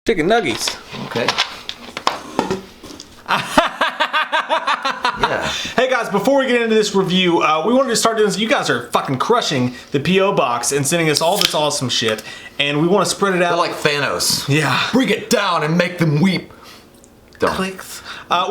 Chicken nuggets. Okay. Yeah. Hey guys, before we get into this review, we wanted to start doing this. You guys are fucking crushing the P.O. box and sending us all this awesome shit, and we want to spread it out. They're like Thanos. Yeah. Bring it down and make them weep. Clicks.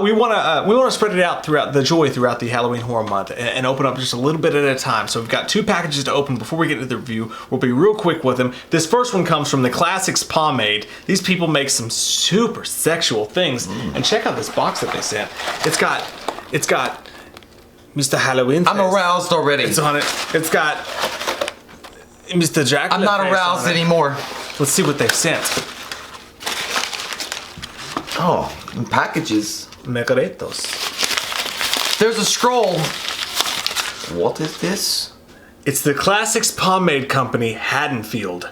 We want to spread it out throughout the Halloween horror month and open up just a little bit at a time. So we've got 2 packages to open before we get into the review. We'll be real quick with them. This first one comes from the Classics Pomade. These people make some super sexual things. And check out this box that they sent. It's got Mr. Halloween face. I'm aroused already. It's on it. It's got Mr. Jack. I'm not aroused anymore. Let's see what they've sent. Oh, and packages. Megaritos. There's a scroll. What is this? It's the Classics Pomade Company, Haddonfield.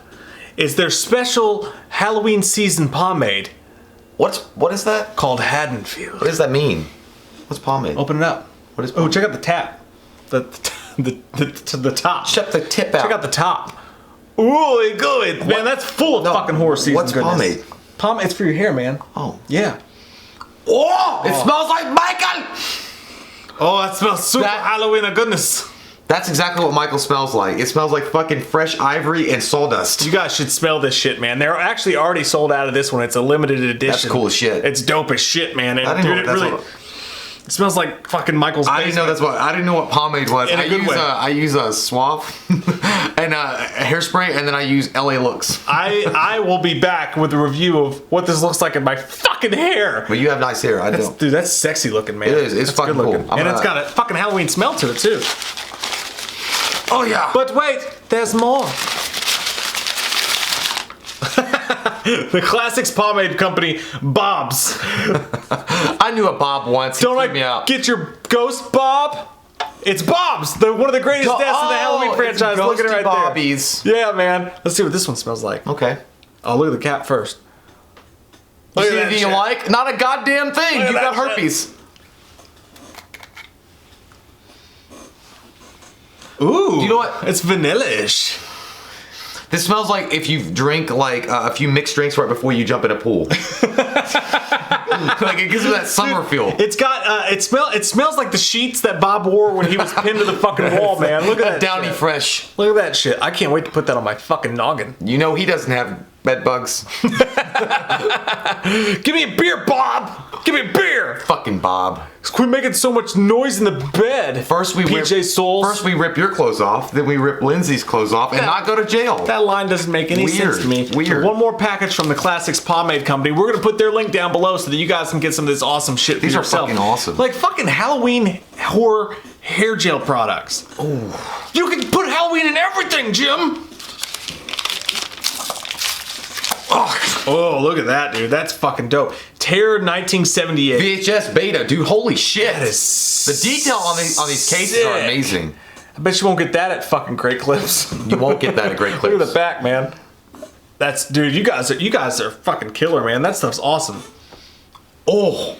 It's their special Halloween season pomade What is that? called Haddonfield. What does that mean? What's pomade? Open it up. What is Oh, pomade? check out the tap. The top. Check the tip out. Check out the top. Ooh, good. Man, that's full of fucking horror season What's goodness. pomade? It's for your hair, man. Oh. Yeah. Oh, it smells like Michael! Oh, it smells super Halloween of goodness. That's exactly what Michael smells like. It smells like fucking fresh ivory and sawdust. You guys should smell this shit, man. They're actually already sold out of this one. It's a limited edition. That's cool as shit. It's dope as shit, man. And I didn't know dude, that's it smells like fucking Michael's I didn't know what pomade was. In a good way. I use a Suave and hairspray, and then I use LA Looks. I will be back with a review of what this looks like in my fucking hair. But you have nice hair. I don't. Dude, that's sexy looking, man. It is. It's That's fucking good looking. cool. And it's got a fucking Halloween smell to it too. Oh yeah. But wait, there's more. The Classics Pomade Company, Bob's. I knew a Bob once. Don't freaked me I out. get your ghost, Bob? It's Bob's, one of the greatest deaths in the Halloween franchise. Look at it right Bobbies. there. Yeah, man. Let's see what this one smells like. Okay. Oh, look at the cap first. You Look see at that anything you shit. like? Not a goddamn thing. Look at You got that herpes. Ooh. You know what? It's vanilla-ish. This smells like if you drink like a few mixed drinks right before you jump in a pool. Like it gives me that summer feel. It's got it smells like the sheets that Bob wore when he was pinned to the fucking wall, man. Look at that Downy shit. Fresh. Look at that shit. I can't wait to put that on my fucking noggin. You know he doesn't have bed bugs. Give me a beer, Bob. Give me a beer. Fucking Bob. Quit making so much noise in the bed. First we PJ Souls. First we rip your clothes off, then we rip Lindsay's clothes off, and not go to jail. That line doesn't make any sense to me. Weird. One more package from the Classics Pomade Company. We're gonna put their link down below so that you guys can get some of this awesome shit for These are yourself. fucking awesome. Like fucking Halloween horror hair gel products. Oh. You can put Halloween in everything, Jim. Oh, look at that, dude. That's fucking dope. Terror 1978. VHS beta, dude. Holy shit. That is The detail on these cases are sick. amazing. I bet you won't get that at fucking Great Clips. You won't get that at Great Clips. Look at the back, man. That's, dude, you guys are fucking killer, man. That stuff's awesome. Oh.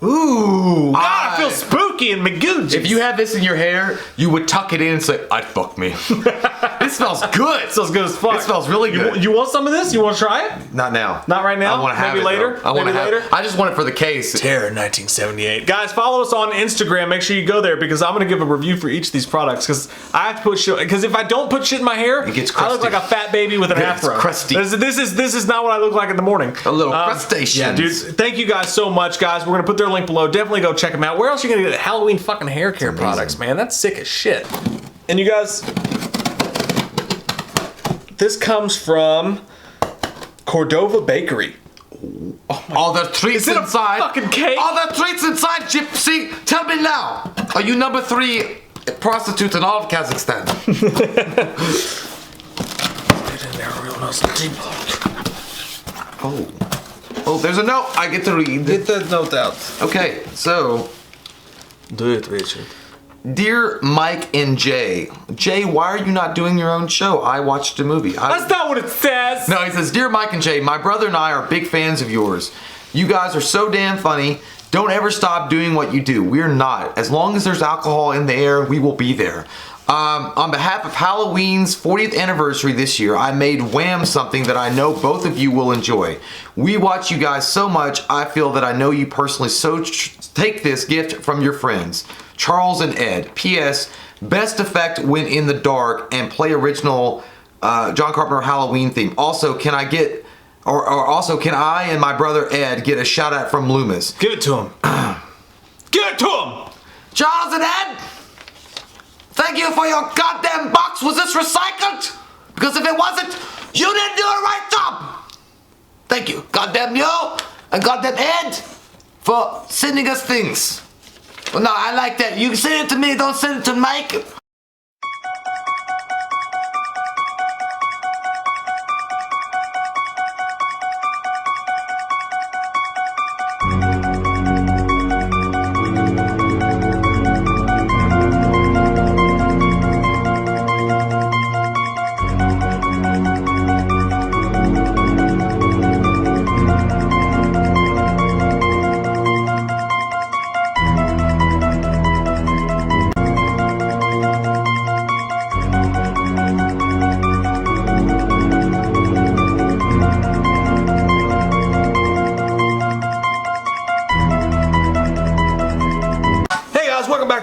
Ooh. God, I feel spooky and magoogy. If you had this in your hair, you would tuck it in and say, I'd fuck me. It smells good. It smells good as fuck. It smells really good. You want some of this? You want to try it? Not now. Not right now? I want to have Maybe it later? though. I want to Maybe have later? it. I just want it for the case. Terror 1978. Guys, follow us on Instagram. Make sure you go there because I'm going to give a review for each of these products because I have to put shit, because if I don't put shit in my hair, it gets I look crusty. like a fat baby with an It's afro. crusty. This is not what I look like in the morning. A little crustaceans. Yeah, dude. Thank you guys so much, guys. We're going to put their link below. Definitely go check them out. Where else are you going to get Halloween fucking hair care products, man? That's sick as shit. And you guys, this comes from Cordova Bakery. All the treats Is it a inside. fucking cake? All the treats inside, Gypsy. Tell me now. Are you number 3 prostitute in all of Kazakhstan? Oh. Oh, there's a note I get to read. Get the note out. Okay, so, Do it, Richard. dear Mike and Jay. Jay, why are you not doing your own show? I watched a movie. That's not what it says. No, he says, Dear Mike and Jay, my brother and I are big fans of yours. You guys are so damn funny. Don't ever stop doing what you do. We're not. As long as there's alcohol in the air, we will be there. On behalf of Halloween's 40th anniversary this year, I made Wham something that I know both of you will enjoy. We watch you guys so much, I feel that I know you personally, so take this gift from your friends, Charles and Ed. P.S. Best effect when in the dark and play original John Carpenter Halloween theme. Also, can I get, or also, can I and my brother Ed get a shout out from Loomis? Give it to him. Give it to him! Charles and Ed, thank you for your goddamn box. Was this recycled? Because if it wasn't, you didn't do a right job. Thank you, goddamn you, and goddamn Ed, for sending us things. Well, no, I like that. You send it to me, don't send it to Mike.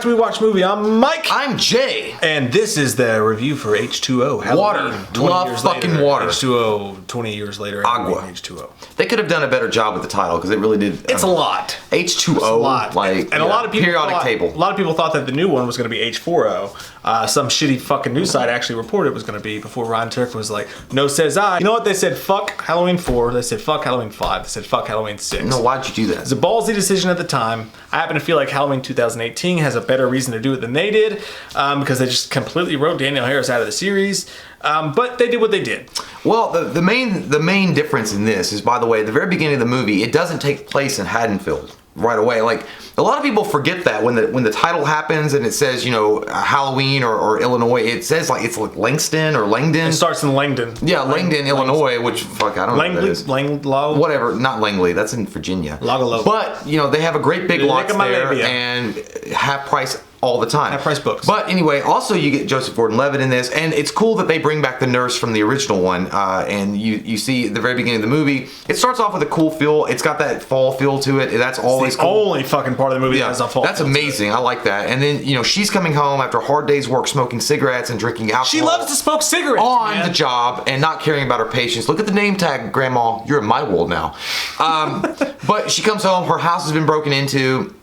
We watch movie. I'm Mike. I'm Jay. And this is the review for H20. Halloween, Water. 20 Love years fucking later. water. H2O, 20 years later. Agua. H2O. They could have done a better job with the title because it really did. It's a lot. H2O. It's a lot. Like, and a lot of people periodic thought, table. A lot of people thought that the new one was going to be H40. Some shitty fucking news site actually reported it was going to be before Ryan Turk was like, no says I. You know what? They said fuck Halloween 4. They said fuck Halloween 5. They said fuck Halloween 6. No, why'd you do that? It's a ballsy decision at the time. I happen to feel like Halloween 2018 has a better reason to do it than they did because they just completely wrote Danielle Harris out of the series. But they did what they did. Well, the main difference in this is, by the way, at the very beginning of the movie, it doesn't take place in Haddonfield right away. Like, a lot of people forget that when the title happens and it says, you know, Halloween or Illinois, it says like it's like Langston or Langdon. It starts in Langdon. Yeah, Langdon, Illinois, which fuck, I don't know what that is. Langlow? Whatever, not Langley, that's in Virginia. Lagalow. But, you know, they have a great big lot there Malabia. And half price all the time. Half price books. But anyway, also you get Joseph Gordon-Levitt in this, and it's cool that they bring back the nurse from the original one, and you see at the very beginning of the movie, it starts off with a cool feel. It's got that fall feel to it. That's always it's the only fucking part of the movie that has a fall. That's amazing. I like that. And then, you know, she's coming home after a hard day's work smoking cigarettes and drinking alcohol. She loves to smoke cigarettes, on the job and not caring about her patients. Look at the name tag, Grandma. You're in my world now. But she comes home. Her house has been broken into.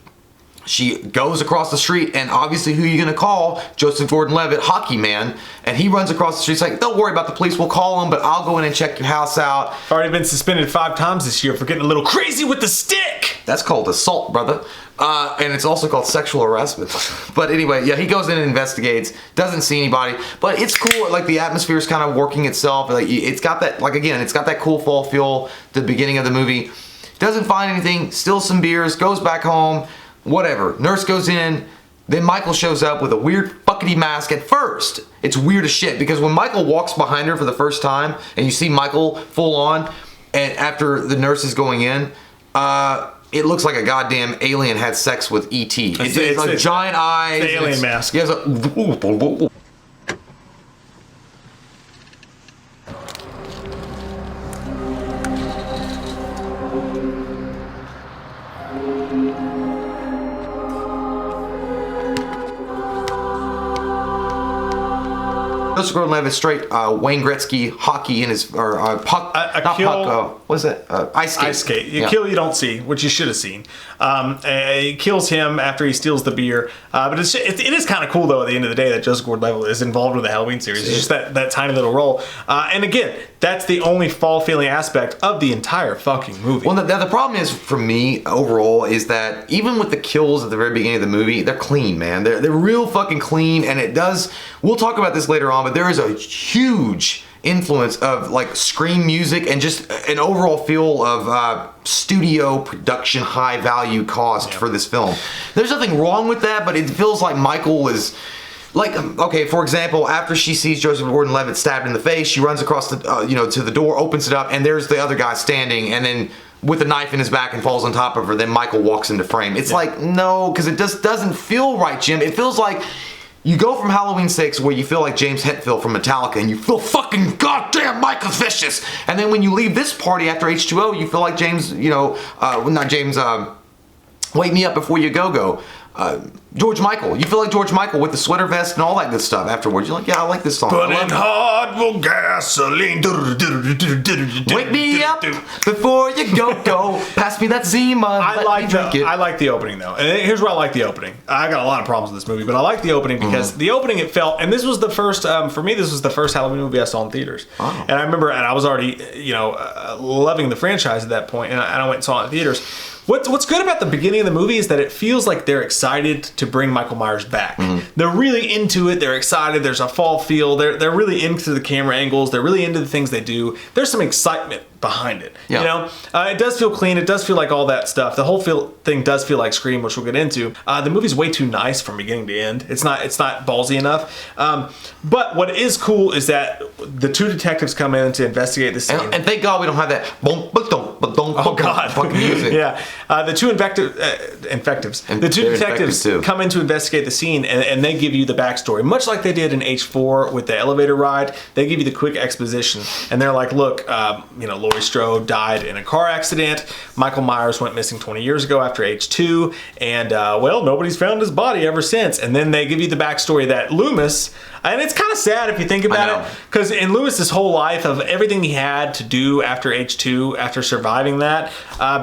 She goes across the street, and obviously who are you going to call? Joseph Gordon-Levitt, hockey man. And he runs across the street. He's like, don't worry about the police. We'll call them, but I'll go in and check your house out. Already been suspended 5 times this year for getting a little crazy with the stick. That's called assault, brother. And it's also called sexual harassment. But anyway, yeah, he goes in and investigates. Doesn't see anybody. But it's cool. Like, the atmosphere is kind of working itself. Like, it's got that, like, again, it's got that cool fall feel at the beginning of the movie. Doesn't find anything. Steals some beers. Goes back home. Whatever. Nurse goes in. Then Michael shows up with a weird fuckety mask. At first, it's weird as shit because when Michael walks behind her for the first time and you see Michael full on, and after the nurse is going in, it looks like a goddamn alien had sex with E.T. It's like giant eyes. The alien mask. He has a... Joseph Gordon-Levitt straight Wayne Gretzky hockey in his puck, not kill, puck. What is it? Ice skate. Ice skate. You kill you don't see, which you should have seen. He kills him after he steals the beer. But it is kind of cool though at the end of the day that Joseph Gordon-Levitt is involved with the Halloween series. It's just that tiny little role. And again, that's the only fall feeling aspect of the entire fucking movie. Well, the problem is for me overall is that even with the kills at the very beginning of the movie, they're clean, man. They're real fucking clean, and it does. We'll talk about this later on, but there is a huge influence of like scream music and just an overall feel of studio production, high value cost for this film. There's nothing wrong with that, but it feels like Michael was like, okay, for example, after she sees Joseph Gordon-Levitt stabbed in the face, she runs across the to the door, opens it up, and there's the other guy standing, and then with a knife in his back and falls on top of her. Then Michael walks into frame. It's like, no, because it just doesn't feel right, Jim. It feels like You go from Halloween 6 where you feel like James Hetfield from Metallica and you feel fucking goddamn Michael Vicious. And then when you leave this party after H20, you feel like James, not James, Wake Me Up Before You Go. George Michael. You feel like George Michael with the sweater vest and all that good stuff afterwards. You're like, yeah, I like this song. Putting hardwood gasoline. Wake me up before you go. Pass me that Zima. I like the opening though, and here's where I like the opening. I got a lot of problems with this movie, but I like the opening because the opening it felt, and this was the first for me. This was the first Halloween movie I saw in theaters, and I remember, and I was already loving the franchise at that point, and I went and saw it in theaters. What's good about the beginning of the movie is that it feels like they're excited to bring Michael Myers back. They're really into it. They're excited. There's a fall feel. They're really into the camera angles. They're really into the things they do. There's some excitement behind it. Yeah. It does feel clean. It does feel like all that stuff. The whole thing does feel like Scream, which we'll get into. The movie's way too nice from beginning to end. It's not ballsy enough. But what is cool is that the two detectives come in to investigate the scene. And thank God we don't have that. Oh God! Fucking music. Yeah, the two infectives. The two detectives come in to investigate the scene, and they give you the backstory, much like they did in H4 with the elevator ride. They give you the quick exposition, and they're like, "Look, Laurie Strode died in a car accident. Michael Myers went missing 20 years ago after H2, and nobody's found his body ever since." And then they give you the backstory that Loomis. And it's kind of sad if you think about it, because in Lewis's whole life of everything he had to do after H2, after surviving that,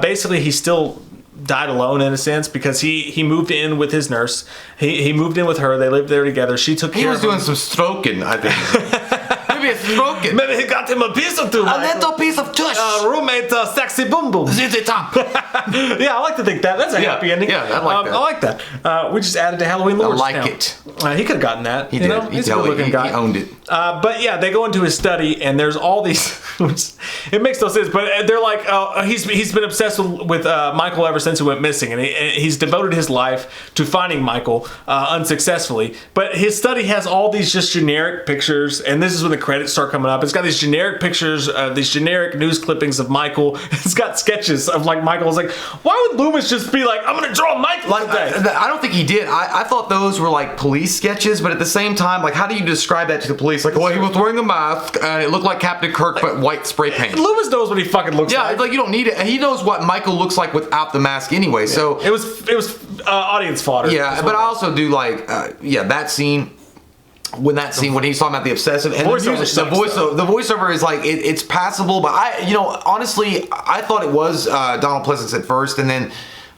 basically he still died alone in a sense because he moved in with his nurse. He moved in with her. They lived there together. She took care of him. He was doing some stroking, I think. Maybe it's stroking. Maybe he got him a piece of two. A little piece of tush. Roommate, sexy boom boom. Zizi top. Yeah, I like to think that. That's a happy ending. Yeah, I like that. I like that. We just added to Halloween Lords. I like now. it. He could have gotten that. He did. He's a good-looking guy. He owned it. But yeah, they go into his study, and there's all these. It makes no sense, but they're like, he's been obsessed with Michael ever since he went missing, and he's devoted his life to finding Michael unsuccessfully. But his study has all these just generic pictures, and this is when the credits start coming up. It's got these generic pictures, these generic news clippings of Michael. It's got sketches of like Michael. It's like, why would Loomis just be like, I'm gonna draw Michael today? I don't think he did. I thought those were like police sketches, but at the same time, like, how do you describe that to the police? Like, well, he was wearing a mask and it looked like Captain Kirk, but white spray paint. Loomis knows what he fucking looks like. Yeah, like you don't need it. He knows what Michael looks like without the mask anyway. Yeah. So it was audience fodder. Yeah, but I also do like that scene. When he's talking about the obsessive and the voiceover is like it's passable, but honestly I thought it was Donald Pleasance at first, and then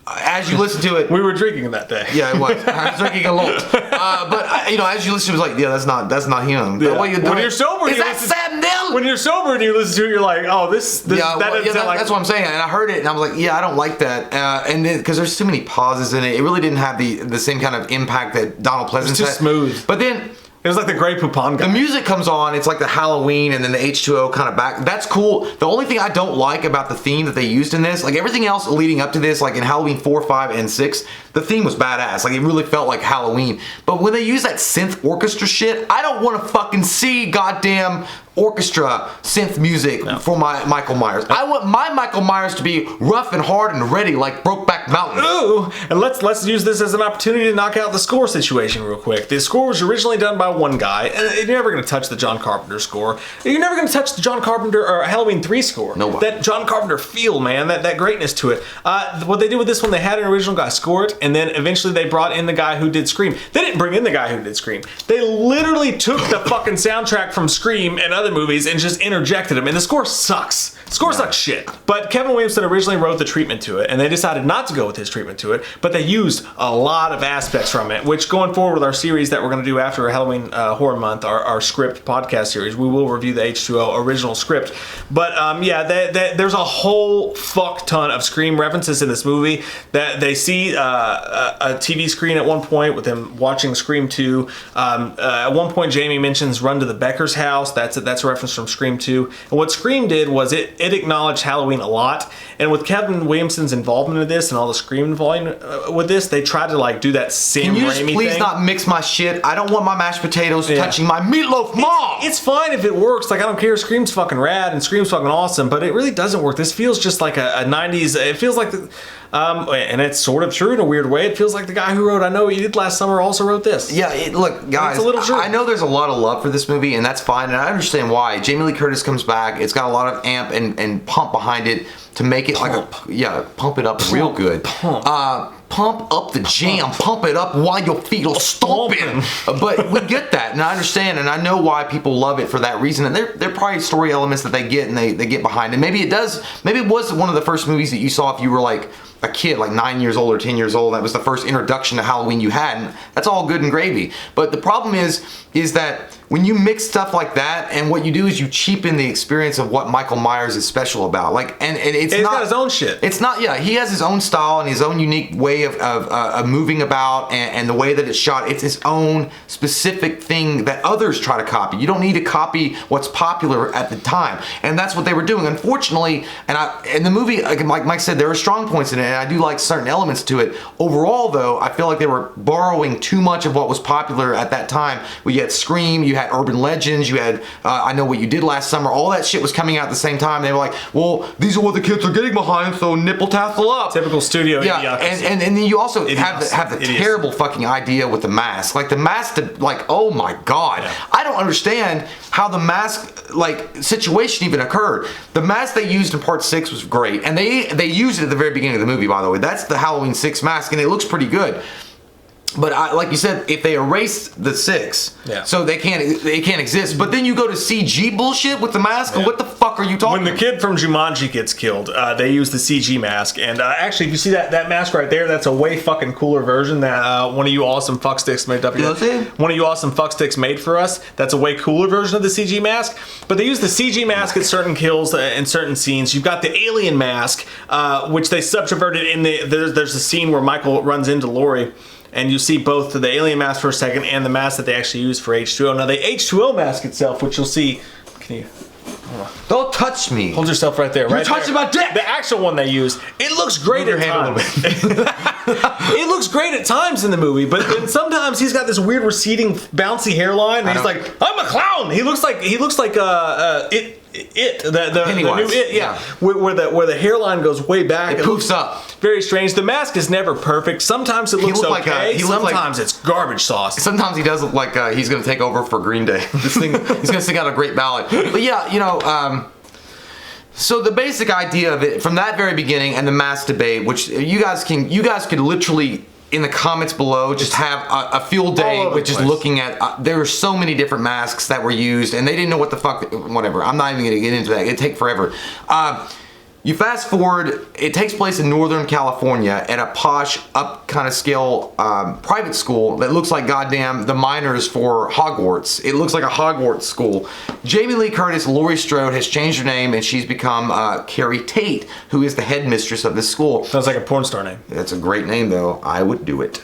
as you listen to it, we were drinking that day. Yeah, it was. I was drinking a lot, but as you listen to it, it's like, yeah, that's not him. Yeah. When you're sober, is that Sam Neill? When you're sober and you listen to it, you're like, oh, that's what I'm saying. And I heard it, and I was like, yeah, I don't like that. And then because there's too many pauses in it, it really didn't have the same kind of impact that Donald Pleasance had. It's too smooth. But then. It was like the Grey Poupon guy. The music comes on, it's like the Halloween and then the H2O kind of back. That's cool. The only thing I don't like about the theme that they used in this, like everything else leading up to this, like in Halloween 4, 5, and 6, the theme was badass. Like it really felt like Halloween. But when they use that synth orchestra shit, I don't want to fucking see goddamn orchestra synth music for my Michael Myers. I want my Michael Myers to be rough and hard and ready like Brokeback Mountain. Ooh, and let's use this as an opportunity to knock out the score situation real quick. The score was originally done by one guy, and you're never going to touch the John Carpenter score. You're never going to touch the John Carpenter or Halloween 3 score. Nobody. That John Carpenter feel, man, that greatness to it. What they did with this one, they had an original guy score it, and then eventually they brought in the guy who did Scream. They didn't bring in the guy who did Scream. They literally took the fucking soundtrack from Scream and other movies and just interjected them, and the score sucks. The score sucks shit. But Kevin Williamson originally wrote the treatment to it, and they decided not to go with his treatment to it, but they used a lot of aspects from it, which going forward with our series that we're going to do after Halloween Horror Month, our script podcast series, we will review the H2O original script. But there's a whole fuck ton of Scream references in this movie. That they see a TV screen at one point with them watching Scream 2. At one point, Jamie mentions Run to the Becker's house. That's a reference from Scream 2. And what Scream did was it acknowledged Halloween a lot. And with Kevin Williamson's involvement in this and all the Scream involvement with this, they tried to like do that Sam Raimi thing. Can you please not mix my shit? I don't want my mashed potatoes touching my meatloaf mom. It's fine if it works. Like, I don't care. Scream's fucking rad and Scream's fucking awesome, but it really doesn't work. This feels just like a 90s. It feels like And it's sort of true in a weird way. It feels like the guy who wrote I Know What You Did Last Summer also wrote this. Yeah, look, guys, it's a little true. I know there's a lot of love for this movie, and that's fine, and I understand why. Jamie Lee Curtis comes back. It's got a lot of amp and pump behind it to make it pump it up real good. Pump up the jam, pump it up while your feet are stomping. But we get that, and I understand, and I know why people love it for that reason. And they're probably story elements that they get and they get behind. And maybe it was one of the first movies that you saw if you were like a kid, like 9 years old or 10 years old. That was the first introduction to Halloween you had, and that's all good and gravy. But the problem is that when you mix stuff like that, and what you do is you cheapen the experience of what Michael Myers is special about. Like, and it's he's not, got his own shit. It's not, yeah, he has his own style and his own unique way of moving about, and the way that it's shot. It's his own specific thing that others try to copy. You don't need to copy what's popular at the time, and that's what they were doing. Unfortunately, and the movie, like Mike said, there are strong points in it, and I do like certain elements to it. Overall, though, I feel like they were borrowing too much of what was popular at that time. We had Scream, you had Urban Legends, you had I Know What You Did Last Summer. All that shit was coming out at the same time. They were like, well, these are what the kids are getting behind, so nipple tassel up. Typical studio idiocracy. And then you also have the terrible fucking idea with the mask. Like the mask, oh my god. Yeah. I don't understand how the mask situation even occurred. The mask they used in part 6 was great, and they used it at the very beginning of the movie, by the way. That's the Halloween 6 mask, and it looks pretty good. But like you said, if they erase the 6, so they can't exist. But then you go to CG bullshit with the mask. What the fuck are you talking about? When the kid from Jumanji gets killed, they use the CG mask. And actually, if you see that mask right there, that's a way fucking cooler version that one of you awesome fucksticks made up here. One of you awesome fucksticks made for us. That's a way cooler version of the CG mask. But they use the CG mask at certain kills in certain scenes. You've got the alien mask, which they subverted in there's a scene where Michael runs into Laurie. And you see both the alien mask for a second and the mask that they actually use for H2O. Now, the H2O mask itself, which you'll see... Can you... Don't touch me. Hold yourself right there. You're touching my dick. The actual one they use, it looks great at times. It looks great at times in the movie, but then sometimes he's got this weird receding, bouncy hairline, and he's like, "I'm a clown." He looks like the new It, where the hairline goes way back. It poofs up. Very strange. The mask is never perfect. Sometimes it looks okay. Sometimes it's garbage sauce. Sometimes he does look like he's going to take over for Green Day. This thing, he's going to sing out a great ballad. But yeah, so the basic idea of it from that very beginning, and the mask debate, which you guys could literally in the comments below just have a field day with just looking at there were so many different masks that were used, and they didn't know what the fuck, whatever. I'm not even gonna get into that. It'd take forever. You fast forward, it takes place in Northern California at a posh, up kind of scale private school that looks like goddamn the miners for Hogwarts. It looks like a Hogwarts school. Jamie Lee Curtis, Laurie Strode, has changed her name, and she's become Carrie Tate, who is the headmistress of this school. Sounds like a porn star name. That's a great name, though. I would do it.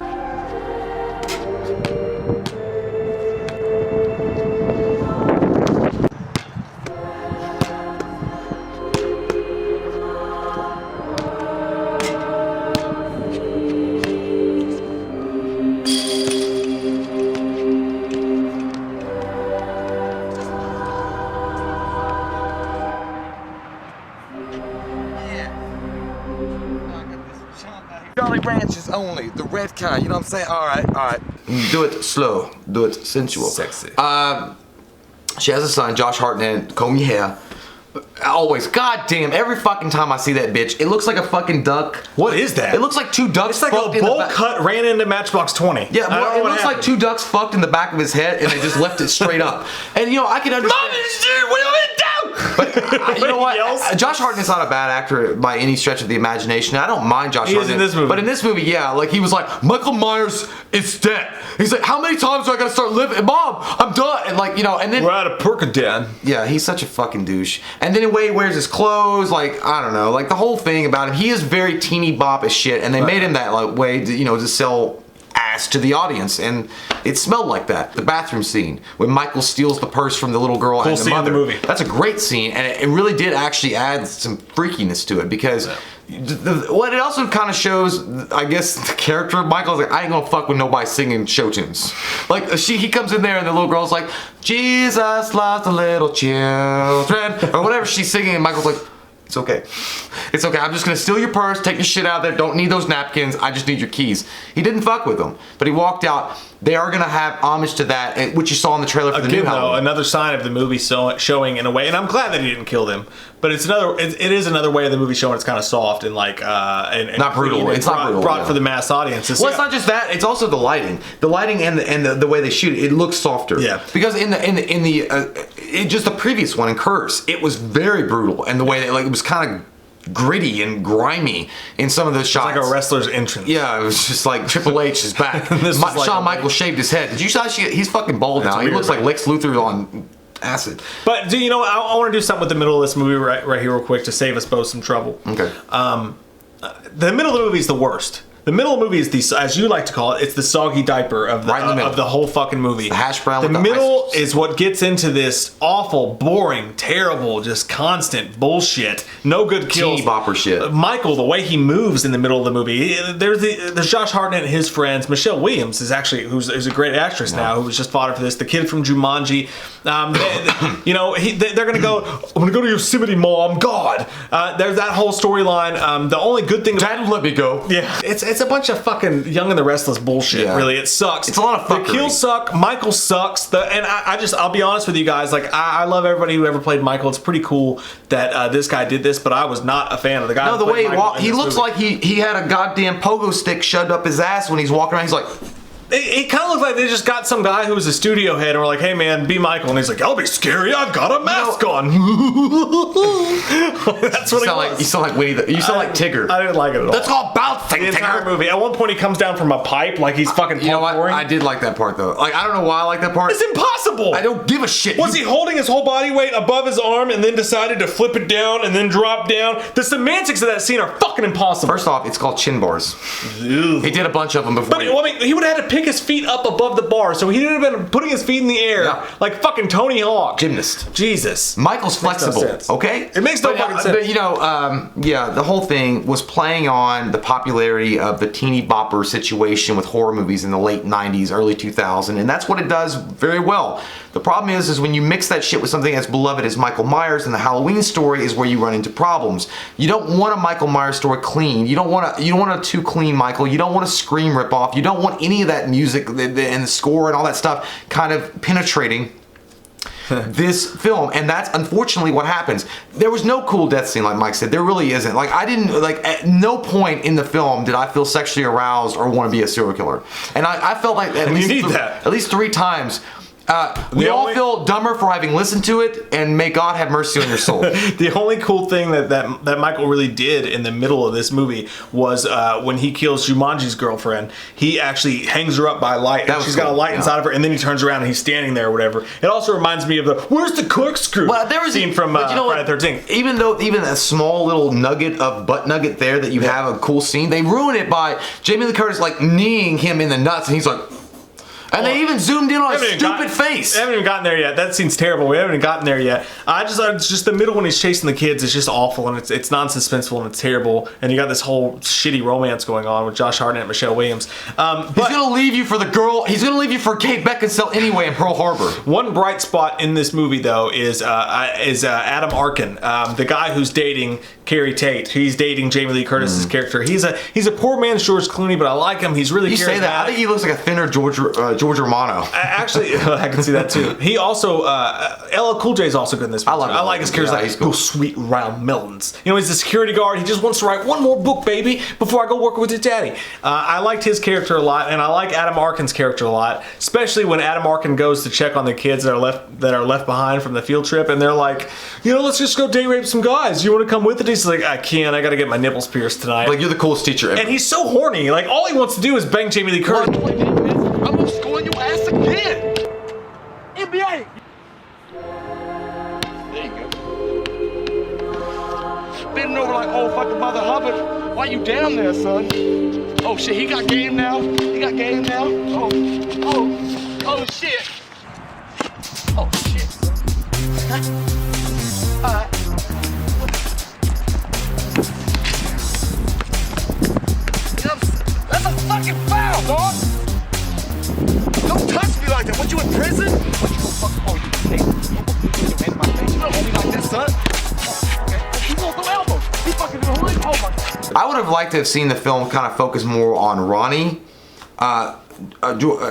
Jolly Ranchers only, the red kind, you know what I'm saying? Alright. Do it slow, do it sensual. Sexy. She has a son, Josh Hartnett, comb your hair. Always, goddamn, every fucking time I see that bitch, it looks like a fucking duck. What is that? It looks like two ducks. It's like a bowl cut ran into Matchbox 20. Yeah, well, it looks like two ducks fucked in the back of his head, and they just left it straight up. And you know, I can understand. Mom, what do you do? But you know what? Josh Hartnett's not a bad actor by any stretch of the imagination. I don't mind Josh Hartnett. He is in this movie. But in this movie, yeah, like he was like, Michael Myers is dead. He's like, how many times do I gotta start living? Mom, I'm done. And like, you know, and then we're out of Percodan. Yeah, he's such a fucking douche. And then the way he wears his clothes, like, I don't know, like the whole thing about him, he is very teeny bop as shit, and they made him that like way to, you know, to sell ass to the audience, and it smelled like that. The bathroom scene when Michael steals the purse from the little girl and the mother. In the movie. That's a great scene, and it really did actually add some freakiness to it, because what it also kind of shows, I guess, the character of Michael is like, I ain't gonna fuck with nobody singing show tunes. Like he comes in there and the little girl's like, Jesus loves the little children, or whatever she's singing, and Michael's like, It's okay. It's okay. I'm just gonna steal your purse, take your shit out of there. Don't need those napkins. I just need your keys. He didn't fuck with them, but he walked out. They are gonna have homage to that, which you saw in the trailer for the new Halloween. Another sign of the movie showing in a way, and I'm glad that he didn't kill them. But it is another way of the movie showing it's kind of soft and like and not brutal. It's not brutal. Brought for the mass audience. Well, it's not just that. It's also the lighting and the way they shoot it. It looks softer. Yeah. Because in just the previous one in Curse, it was very brutal, and the way that it was kind of gritty and grimy in some of those shots. It's like a wrestler's entrance. Yeah, it was just like Triple H is back. Shawn Michaels shaved his head. Did you see? He's fucking bald now. He looks like Lex Luthor on acid. But I want to do something with the middle of this movie right here real quick to save us both some trouble. Okay. The middle of the movie is the worst. The middle of the movie is as you like to call it, it's the soggy diaper of the whole fucking movie. The hash brown. The middle is what gets into this awful, boring, terrible, just constant bullshit. No good kills. Teeny bopper shit. Michael, the way he moves in the middle of the movie. There's Josh Hartnett and his friends. Michelle Williams is actually who's a great actress now, who was just fodder for this. The kid from Jumanji. They're gonna go. I'm gonna go to Yosemite, Mom. God. There's that whole storyline. The only good thing. Dad, let me go. Yeah. It's a bunch of fucking Young and the Restless bullshit. Yeah. Really, it sucks. It's a lot of fuckery. The kills suck. Michael sucks. I'll be honest with you guys. Like I love everybody who ever played Michael. It's pretty cool that this guy did this, but I was not a fan of the guy. No, the way he looks like he had a goddamn pogo stick shoved up his ass when he's walking around. He's like. It kind of looked like they just got some guy who was a studio head and were like, hey man, be Michael. And he's like, I'll be scary, I've got a mask on. That's what he was. You sound like Winnie you sound like Tigger. I didn't like it at all. That's all about the entire movie. At one point he comes down from a pipe like he's fucking You know what? I did like that part though. Like I don't know why I like that part. It's impossible. I don't give a shit. Was he holding his whole body weight above his arm and then decided to flip it down and then drop down? The semantics of that scene are fucking impossible. First off, it's called chin bars. Ew. He did a bunch of them before. But he would have had to pick his feet up above the bar, so he didn't have been putting his feet in the air like fucking Tony Hawk. Gymnast. Jesus. Michael's flexible, okay? It makes no fucking sense. But, the whole thing was playing on the popularity of the teeny bopper situation with horror movies in the late 90s, early 2000s, and that's what it does very well. The problem is when you mix that shit with something as beloved as Michael Myers, and the Halloween story is where you run into problems. You don't want a Michael Myers story clean. You don't want a too clean Michael. You don't want a Scream ripoff. You don't want any of that music and the score and all that stuff kind of penetrating this film, and that's unfortunately what happens. There was no cool death scene, like Mike said. There really isn't. Like I didn't at no point in the film did I feel sexually aroused or want to be a serial killer, and I felt like at least 3 times. We all feel dumber for having listened to it, and may God have mercy on your soul. The only cool thing that Michael really did in the middle of this movie was when he kills Jumanji's girlfriend, he actually hangs her up by a light. She's got a light inside of her, and then he turns around and he's standing there or whatever. It also reminds me of the "Where's the corkscrew?" There was scene from Friday the 13th. Even a small little butt nugget there that you have a cool scene, they ruin it by Jamie Lee Curtis like kneeing him in the nuts, and he's like. And they even zoomed in on his stupid face. I haven't even gotten there yet. That scene's terrible. We haven't even gotten there yet. It's just the middle when he's chasing the kids. It's just awful, and it's non-suspenseful, and it's terrible. And you got this whole shitty romance going on with Josh Hartnett and Michelle Williams. He's gonna leave you for the girl. He's gonna leave you for Kate Beckinsale anyway in Pearl Harbor. One bright spot in this movie, though, is Adam Arkin, the guy who's dating Carrie Tate. He's dating Jamie Lee Curtis's character. He's a poor man's George Clooney, but I like him. He's really charismatic. You say that? I think he looks like a thinner George Romano. Actually, I can see that too. He also, LL Cool J is also good in this movie. I like his character. He's cool. Sweet round melons. He's a security guard. He just wants to write one more book, baby, before I go work with your daddy. I liked his character a lot, and I like Adam Arkin's character a lot, especially when Adam Arkin goes to check on the kids that are left behind from the field trip, and they're like, let's just go date rape some guys. You want to come with it? He's like, I can't. I got to get my nipples pierced tonight. Like, you're the coolest teacher ever. And he's so horny. Like, all he wants to do is bang Jamie Lee Curtis. I'm gonna score your ass again. NBA. There you go. Bending over like old fucking Mother Hubbard. Why you down there, son? Oh shit, he got game now. Oh shit. Oh shit. Alright. That's a fucking foul, dog. Don't touch me like that. What, you in prison? What, you gonna fuck? Oh, you in my face. You don't hold me like this, son. Okay. through elbows. He fucking in the hood. Oh my God. I would have liked to have seen the film kind of focus more on Ronnie,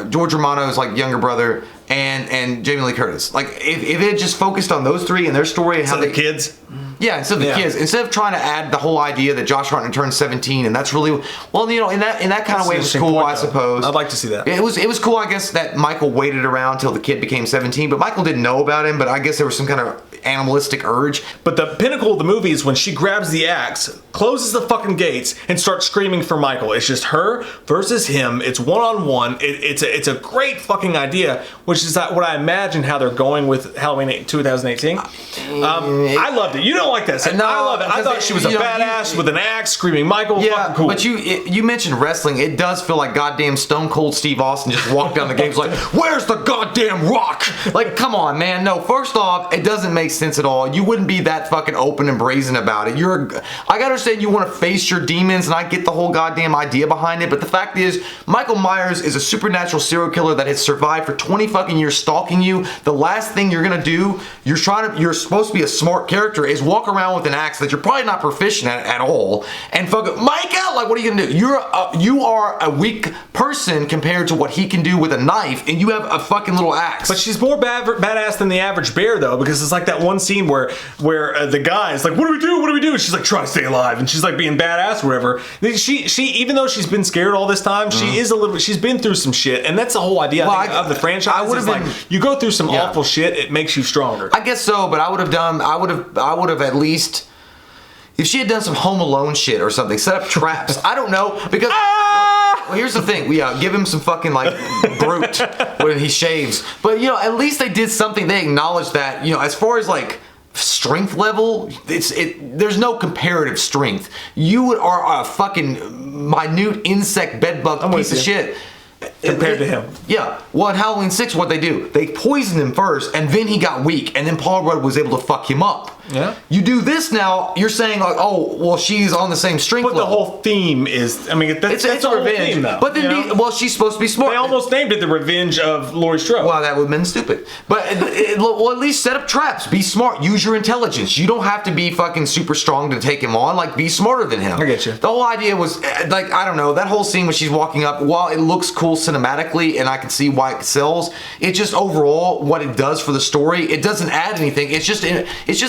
George Romano's like younger brother, and Jamie Lee Curtis. Like if it had just focused on those three and their story and how the kids. Yeah, instead of the kids, instead of trying to add the whole idea that Josh Hartnett turned 17, and that's really well, you know, in that kind of way, it was cool, I suppose. I'd like to see that. It was cool, I guess, that Michael waited around till the kid became 17, but Michael didn't know about him. But I guess there was some kind of animalistic urge. But the pinnacle of the movie is when she grabs the axe, closes the fucking gates, and starts screaming for Michael. It's just her versus him. It's one-on-one. It's a great fucking idea, which is what I imagine how they're going with Halloween 2018. I loved it. You don't like that? No, I love it. I thought she was a badass with an axe screaming Michael. Yeah, fucking cool. but you mentioned wrestling. It does feel like goddamn Stone Cold Steve Austin just walked down the games like, where's the goddamn Rock? Like, come on, man. No, first off, it doesn't make sense at all. You wouldn't be that fucking open and brazen about it. I gotta understand you want to face your demons, and I get the whole goddamn idea behind it, but the fact is, Michael Myers is a supernatural serial killer that has survived for 20 fucking years stalking you. The last thing you're gonna do, you're supposed to be a smart character, is walk around with an axe that you're probably not proficient at all, and fucking Micah, like, what are you gonna do? You are a weak person compared to what he can do with a knife, and you have a fucking little axe. But she's more badass than the average bear, though, because it's like that one scene where the guy is like, what do we do? What do we do? And she's like, try to stay alive, and she's like being badass or whatever. She even though she's been scared all this time, she is a little bit. She's been through some shit, and that's the whole idea of the franchise. I would have like you go through some awful shit, it makes you stronger. I guess so, but I would have at least, if she had done some Home Alone shit or something, set up traps. I don't know, because well, here's the thing. Give him some fucking like brute when he shaves. But you know, at least they did something. They acknowledged that, you know, as far as like strength level, there's no comparative strength. You are a fucking minute insect bedbug piece of shit. Compared to him. Yeah. Well, in Halloween 6, what they do, they poisoned him first, and then he got weak, and then Paul Rudd was able to fuck him up. Yeah. You do this now, you're saying like, oh, well, she's on the same strength level. But the whole theme is, I mean, that's it's a a revenge. theme, though, but then, well, she's supposed to be smart. They almost named it the Revenge of Laurie Strode. Well, that would have been stupid. But well, at least set up traps. Be smart. Use your intelligence. You don't have to be fucking super strong to take him on. Like, be smarter than him. I get you. The whole idea was, like, I don't know, that whole scene when she's walking up, while it looks cool cinematically, and I can see why it sells, it just overall, what it does for the story, it doesn't add anything. It's just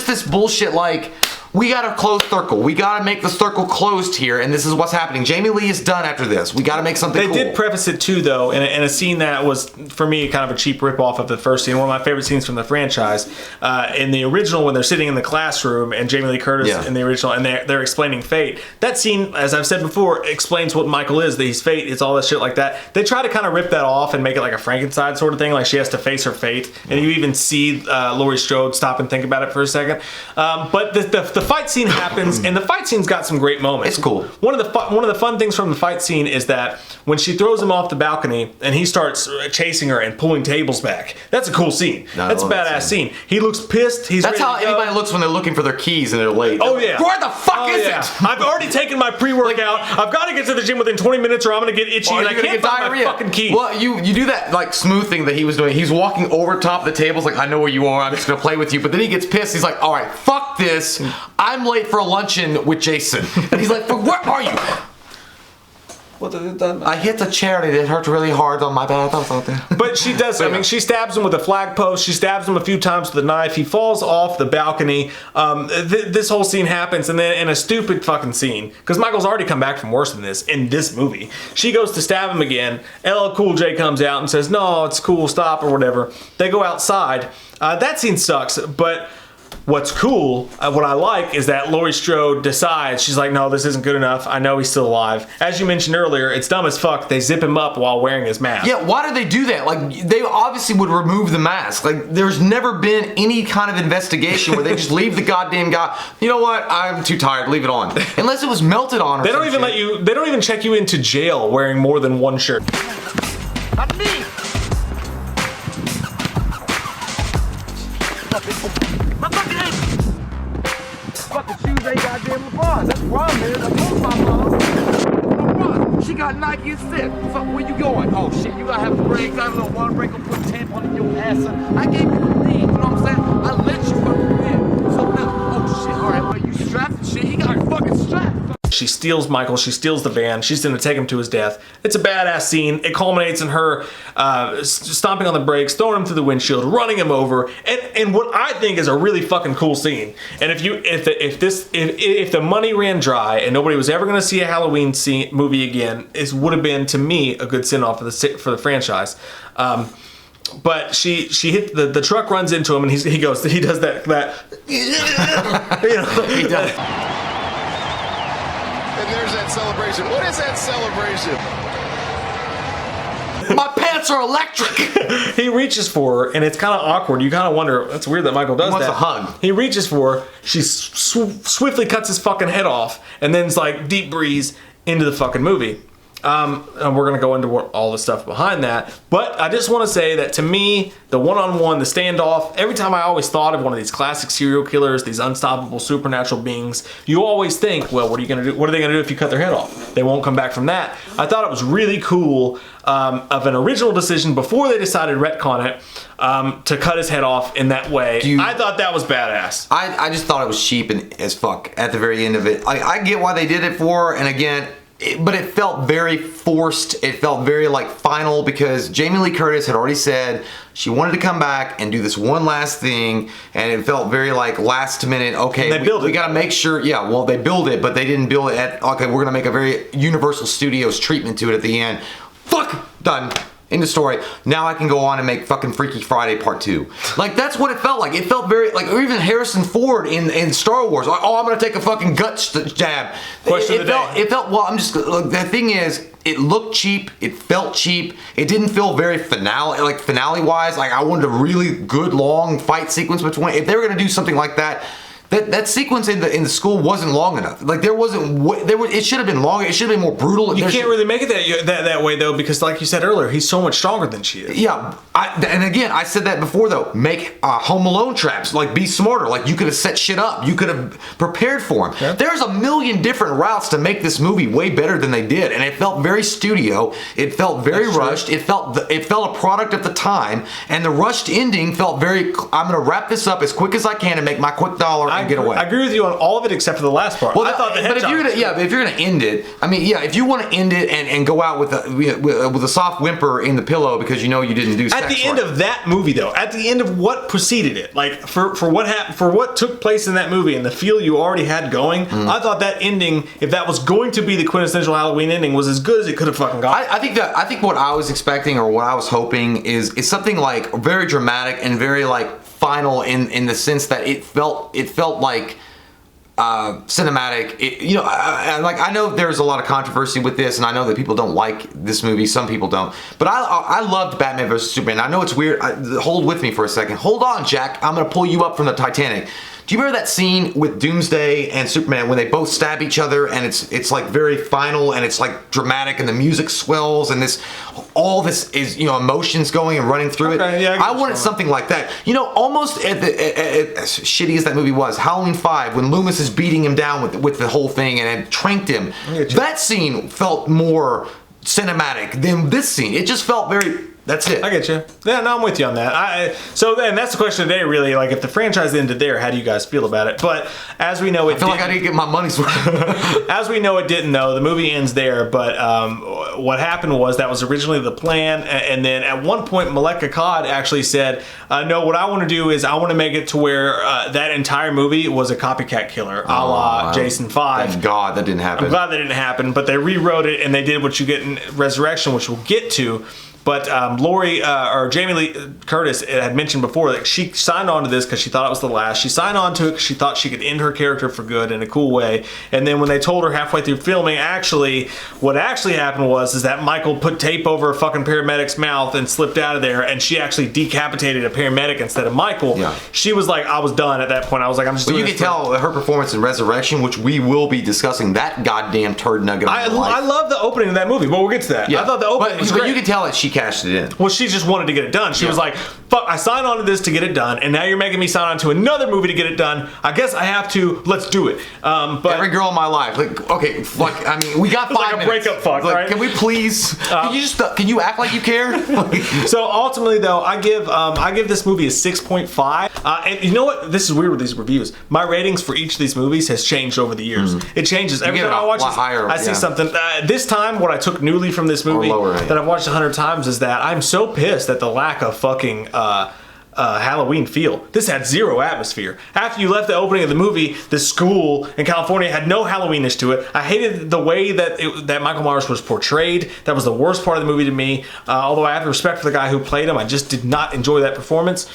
this bullshit like, we got a closed circle. We got to make the circle closed here, and this is what's happening. Jamie Lee is done after this. We got to make something cool. They did preface it too, though, in a scene that was, for me, kind of a cheap ripoff of the first scene. One of my favorite scenes from the franchise. In the original, when they're sitting in the classroom, and Jamie Lee Curtis in the original, and they're explaining fate. That scene, as I've said before, explains what Michael is. That he's fate. It's all that shit like that. They try to kind of rip that off and make it like a Frankenstein sort of thing. Like she has to face her fate, and you even see Laurie Strode stop and think about it for a second. But the fight scene happens. And the fight scene's got some great moments. It's cool. One of the fun things from the fight scene is that when she throws him off the balcony and he starts chasing her and pulling tables back, that's a cool scene. That's a badass scene. He looks pissed. That's how anybody looks when they're looking for their keys and they're late. Oh yeah. Where the fuck is it? I've already taken my pre-workout. I've got to get to the gym within 20 minutes or I'm gonna get itchy and I can't find my fucking keys. Well, you do that like smooth thing that he was doing. He's walking over top the tables like, I know where you are. I'm just gonna play with you. But then he gets pissed. He's like, all right, fuck this. I'm late for a luncheon with Jason. And he's like, where are you? What have you done? I hit the chair and it hurt really hard on my back. I was out there. But she does. I mean, she stabs him with a flag post. She stabs him a few times with a knife. He falls off the balcony. This whole scene happens, and then in a stupid fucking scene, because Michael's already come back from worse than this in this movie. She goes to stab him again. LL Cool J comes out and says, "No, it's cool. Stop," or whatever. They go outside. That scene sucks, but what's cool, what I like, is that Laurie Strode decides, she's like, no, this isn't good enough. I know he's still alive. As you mentioned earlier, it's dumb as fuck. They zip him up while wearing his mask. Yeah, why do they do that? Like, they obviously would remove the mask. Like, there's never been any kind of investigation where they just leave the goddamn guy. You know what? I'm too tired. Leave it on. Unless it was melted on or They don't even let you, they don't even check you into jail wearing more than one shirt. Not me. Fucking shoes ain't goddamn LeBron. That's wrong, man. I told my mom. LeBron, she got Nike instead. Fuck, where you going? Oh shit, you gotta have brakes. I don't know, water brake will put 10 on your ass. I gave you the lead, you know what I'm saying? I let you fucking win. So now, oh shit, alright, well you strapped and shit. He got her fucking strapped. She steals Michael. She steals the van. She's going to take him to his death. It's a badass scene. It culminates in her stomping on the brakes, throwing him through the windshield, running him over, and what I think is a really fucking cool scene. And if the money ran dry and nobody was ever going to see a Halloween movie again, it would have been, to me, a good send off for the franchise. But she hit the truck, runs into him, and he does that you know, He does. And there's that celebration. What is that celebration? My pants are electric. He reaches for her, and it's kind of awkward. You kind of wonder, that's weird that Michael does He wants that. a hug. He reaches for her. She swiftly cuts his fucking head off, and then it's like deep breeze into the fucking movie. And we're going to go into all the stuff behind that. But I just want to say that to me, the one-on-one, the standoff, every time I always thought of one of these classic serial killers, these unstoppable supernatural beings, you always think, well, what are you going to do? What are they going to do if you cut their head off? They won't come back from that. I thought it was really cool of an original decision before they decided to retcon it to cut his head off in that way. I thought that was badass. I just thought it was cheap as fuck at the very end of it. I get why they did it for, and again, but it felt very forced. It felt very like final because Jamie Lee Curtis had already said she wanted to come back and do this one last thing, and it felt very like last minute. Okay, we got to make sure. Yeah, well, they build it, but they didn't build it at. Okay, we're gonna make a very Universal Studios treatment to it at the end. Fuck, done. End of story. Now I can go on and make fucking Freaky Friday Part 2. Like, that's what it felt like. It felt very, like, or even Harrison Ford in Star Wars. Like, oh, I'm going to take a fucking gut jab. It felt, well, I'm just, look, the thing is, it looked cheap. It felt cheap. It didn't feel very finale-wise. Like, I wanted a really good, long fight sequence between, if they were going to do something like that, that sequence in the school wasn't long enough. Like it should have been longer. It should have been more brutal. You can't really make it that way though, because like you said earlier, he's so much stronger than she is. Yeah, and again, I said that before though. Make Home Alone traps. Like, be smarter. Like, you could have set shit up. You could have prepared for him. Yeah. There's a million different routes to make this movie way better than they did, and it felt very studio. It felt very rushed. It felt a product of the time, and the rushed ending felt very. I'm gonna wrap this up as quick as I can and make my quick dollar. Get away. I agree with you on all of it except for the last part. Well, I thought but if you're gonna end it, I mean, yeah, if you want to end it and go out with a soft whimper in the pillow because you know you didn't do sex at the end of that movie though, at the end of what preceded it, like for what happened, for what took place in that movie and the feel you already had going, I thought that ending, if that was going to be the quintessential Halloween ending, was as good as it could have fucking got. I think what I was expecting or what I was hoping is something like very dramatic and very like final in the sense that it felt like cinematic. I know there's a lot of controversy with this, and I know that people don't like this movie. Some people don't, but I loved Batman vs Superman. I know it's weird. Hold with me for a second. Hold on, Jack. I'm gonna pull you up from the Titanic. Do you remember that scene with Doomsday and Superman when they both stab each other and it's like very final and it's like dramatic and the music swells and all this is emotions going and running through it. Yeah, I wanted something like that. Almost as shitty as that movie was, Halloween 5 when Loomis is beating him down with the whole thing and it tranked him. That scene felt more cinematic than this scene. It just felt very. That's it. I get you. Yeah, no, I'm with you on that. So then that's the question today, really. Like, if the franchise ended there, how do you guys feel about it? But as we know, I feel like I didn't get my money's worth. As we know, it didn't. Though the movie ends there. But what happened was that was originally the plan, and then at one point, Maleka Cod actually said, "No, what I want to do is I want to make it to where that entire movie was a copycat killer, a la Jason 5." Thank God that didn't happen. I'm glad that didn't happen. But they rewrote it and they did what you get in Resurrection, which we'll get to. But Jamie Lee Curtis had mentioned before that she signed on to this because she thought it was the last. She signed on to it because she thought she could end her character for good in a cool way. And then when they told her halfway through filming, what actually happened was that Michael put tape over a fucking paramedic's mouth and slipped out of there, and she actually decapitated a paramedic instead of Michael. Yeah. She was like, I was done at that point. I was like, I'm just doing this. You can tell her performance in Resurrection, which we will be discussing that goddamn turd nugget. I love the opening of that movie, but we'll get to that. Yeah. I thought the opening was great. But you can tell that she cashed it in. Well, she just wanted to get it done. She was like, fuck, I signed on to this to get it done, and now you're making me sign on to another movie to get it done. I guess I have to. Let's do it. But every girl in my life, like, okay, like, I mean, we got 5 like a minutes. breakup fuck, like, right? Can we please? Can you act like you care? So ultimately, though, I give this movie a 6.5. And you know what? This is weird with these reviews. My ratings for each of these movies has changed over the years. It changes every time I watch this. I see something. This time, what I took newly from this movie that I've watched 100 times is that I'm so pissed at the lack of fucking Halloween feel. This had zero atmosphere. After you left the opening of the movie, the school in California had no Halloweenish to it. I hated the way that Michael Myers was portrayed. That was the worst part of the movie to me. Although I have respect for the guy who played him, I just did not enjoy that performance.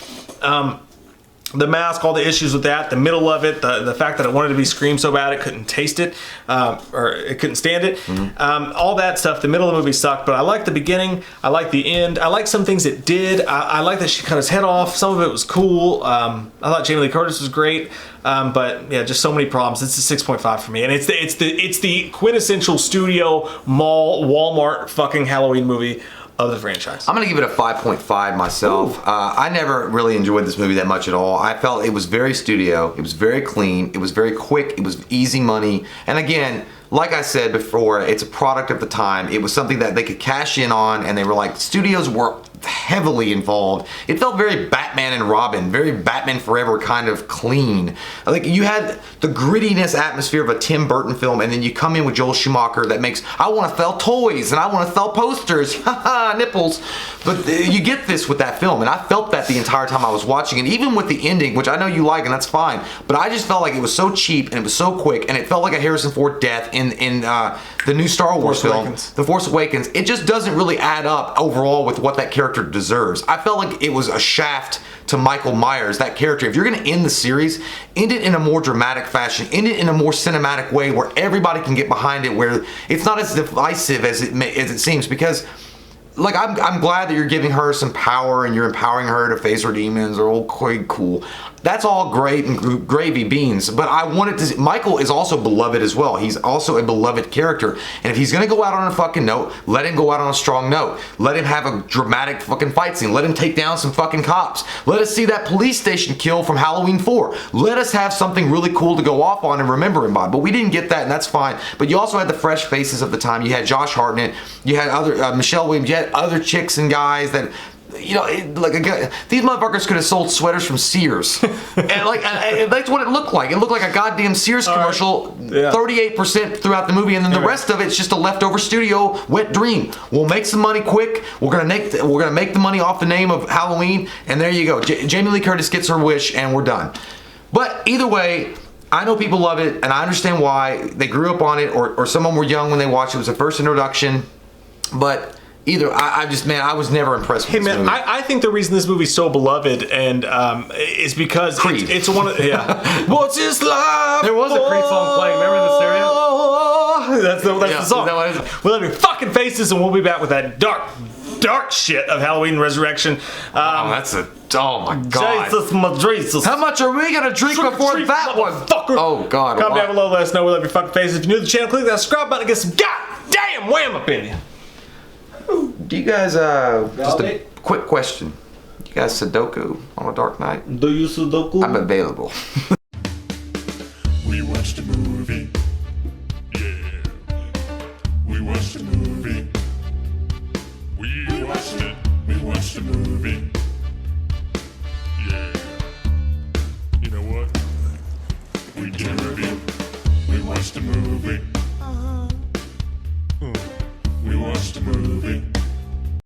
The mask, all the issues with that, the middle of it, the fact that it wanted to be Scream so bad it couldn't taste it, or it couldn't stand it. All that stuff, the middle of the movie sucked, but I liked the beginning, I liked the end, I liked some things it did, I liked that she cut his head off, some of it was cool, I thought Jamie Lee Curtis was great, but yeah, just so many problems. It's a 6.5 for me, and it's the quintessential studio, mall, Walmart fucking Halloween movie of the franchise. I'm gonna give it a 5.5 myself. I never really enjoyed this movie that much at all. I felt it was very studio, it was very clean, it was very quick, it was easy money, and again, like I said before, it's a product of the time. It was something that they could cash in on, and they were like, studios were heavily involved. It felt very Batman and Robin, very Batman Forever kind of clean. Like, you had the grittiness atmosphere of a Tim Burton film, and then you come in with Joel Schumacher that makes, I want to sell toys and I want to sell posters, haha, nipples. But you get this with that film, and I felt that the entire time I was watching it, even with the ending, which I know you like, and that's fine, but I just felt like it was so cheap and it was so quick, and it felt like a Harrison Ford death in the new Star Wars film, The Force Awakens. It just doesn't really add up overall with what that character deserves. I felt like it was a shaft to Michael Myers, that character. If you're going to end the series, end it in a more dramatic fashion, end it in a more cinematic way where everybody can get behind it, where it's not as divisive as it seems, because like, I'm glad that you're giving her some power and you're empowering her to face her demons, or okay, cool. That's all great and gravy beans, but I wanted to see, Michael is also beloved as well. He's also a beloved character, and if he's gonna go out on a fucking note, let him go out on a strong note. Let him have a dramatic fucking fight scene. Let him take down some fucking cops. Let us see that police station kill from Halloween 4. Let us have something really cool to go off on and remember him by, but we didn't get that, and that's fine. But you also had the fresh faces of the time. You had Josh Hartnett, you had other Michelle Williams, you had other chicks and guys that, you know, these motherfuckers could have sold sweaters from Sears, and that's what it looked like. It looked like a goddamn Sears commercial, 38% throughout the movie, and then the rest of it's just a leftover studio wet dream. We'll make some money quick. We're gonna make the money off the name of Halloween, and there you go. Jamie Lee Curtis gets her wish, and we're done. But either way, I know people love it, and I understand why. They grew up on it, or some of them were young when they watched it. It was their first introduction, but I was never impressed with this movie. I think the reason this movie's so beloved and is because it's one of What's this life? There was a Creed song playing. Remember the stereo? That's the song. We'll have your fucking faces, and we'll be back with that dark shit of Halloween Resurrection. Oh my god. Jesus Madrizus. How much are we gonna drink before that one? Fucker. Oh god. Comment down below, let us know. We love your fucking faces. If you're new to the channel, click that subscribe button and get some goddamn wham opinion. Do you guys, just a quick question. Do you guys Sudoku on a dark night? Do you Sudoku? I'm available. We watched a movie. Yeah. We watched a movie. We watched it. We watched a movie. Yeah. You know what? We did a review. We watched a movie. We watched a movie.